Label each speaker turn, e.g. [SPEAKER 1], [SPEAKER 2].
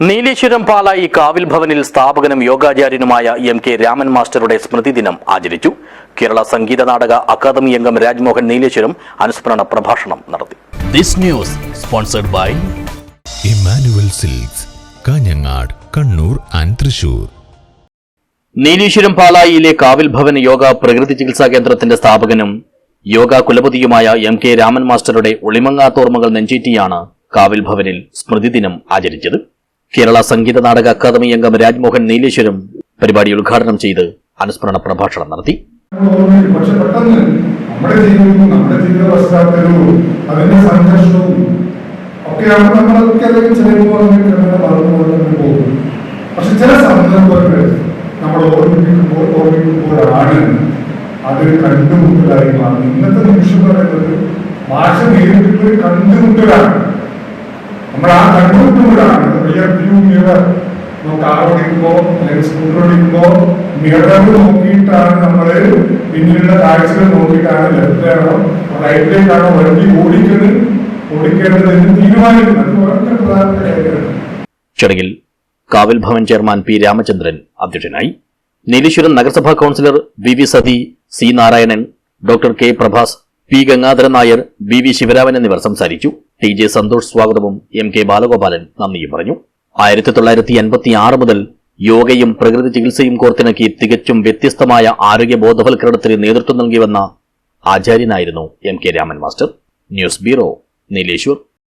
[SPEAKER 1] നീലേശ്വരം പാലായി കാവിൽ ഭവനിൽ സ്ഥാപകനും യോഗാചാര്യനുമായ എം.കെ. രാമൻ മാസ്റ്ററുടെ സ്മൃതി ദിനം ആചരിച്ചു. കേരള സംഗീത നാടക അക്കാദമി അംഗം രാജ്മോഹൻ നീലേശ്വരം അനുസ്മരണ പ്രഭാഷണം നടത്തി.
[SPEAKER 2] This news sponsored by
[SPEAKER 3] Emmanuel Silks, Kanhangad, Kannur and Thrissur.
[SPEAKER 1] Nileshwaram പാലായിലെ കാവിൽ ഭവൻ യോഗ പ്രകൃതി ചികിത്സാ കേന്ദ്രത്തിന്റെ സ്ഥാപകനും യോഗ കുലപതിയുമായ എം.കെ. രാമൻ മാസ്റ്ററുടെ ഒളിമങ്ങാത്തോർമ്മകൾ നെഞ്ചേറ്റിയാണ് കാവിൽ ഭവനിൽ സ്മൃതി ദിനം ആചരിച്ചത്. കേരള സംഗീത നാടക അക്കാദമി അംഗം രാജ്മോഹൻ നീലേശ്വരം പരിപാടി ഉദ്ഘാടനം ചെയ്ത് അനുസ്മരണ പ്രഭാഷണം നടത്തി.
[SPEAKER 4] പക്ഷെ പെട്ടെന്ന് നമ്മുടെ ജീവിതവും നമ്മുടെ ജീവിത പശ്ചാത്തലവും അതിന്റെ സംഘർഷവും ഒക്കെയാണ് നമ്മളൊക്കെ അല്ലെങ്കിൽ ചിലപ്പോൾ മറന്നു പോകും. പക്ഷെ ചില സന്ദർഭങ്ങൾ നമ്മൾ ഓർമ്മിക്കുമ്പോഴാണ് അത് കണ്ടുമുട്ടലായി മാറുന്നത്. ഇന്നത്തെ നിമിഷം പറയുന്നത് ഭാഷ നേരിട്ടുള്ള ഒരു കണ്ടുമുട്ടലാണ്. നമ്മൾ ആ കണ്ടുമുട്ടുമ്പോഴാണ് കാർ ഓടിക്കുമ്പോ അല്ലെങ്കിൽ സ്കൂട്ടർ ഓടിക്കുമ്പോ മിററ് നോക്കിയിട്ടാണ് നമ്മള് പിന്നീടുള്ള കാഴ്ചകൾ നോക്കിയിട്ടാണ് ലെഫ്റ്റിലാണോ റൈറ്റിലേക്കാണോ വണ്ടി ഓടിക്കേണ്ടതെന്ന് തീരുമാനിക്കുന്നത്. വളരെ പ്രധാനപ്പെട്ട കാര്യമാണ്.
[SPEAKER 1] ചടങ്ങിൽ കാവിൽ ഭവൻ ചെയർമാൻ പി രാമചന്ദ്രൻ അധ്യക്ഷനായി. നീലേശ്വരം നഗരസഭാ councillor V Sathi, C Narayanan, doctor K Prabhas, P Gangadharan Nair, B Sivaraman എന്നിവർ സംസാരിച്ചു. ടി ജെ സന്തോഷ് സ്വാഗതവും എം കെ ബാലഗോപാലൻ നന്ദിയും പറഞ്ഞു. 1986 മുതൽ യോഗയും പ്രകൃതി ചികിത്സയും കോർത്തിണക്കി തികച്ചും വ്യത്യസ്തമായ ആരോഗ്യ ബോധവൽക്കരണത്തിന് നേതൃത്വം നൽകിവന്ന ആചാര്യനായിരുന്നു M K. Raman master. News bureau, Nileshwar.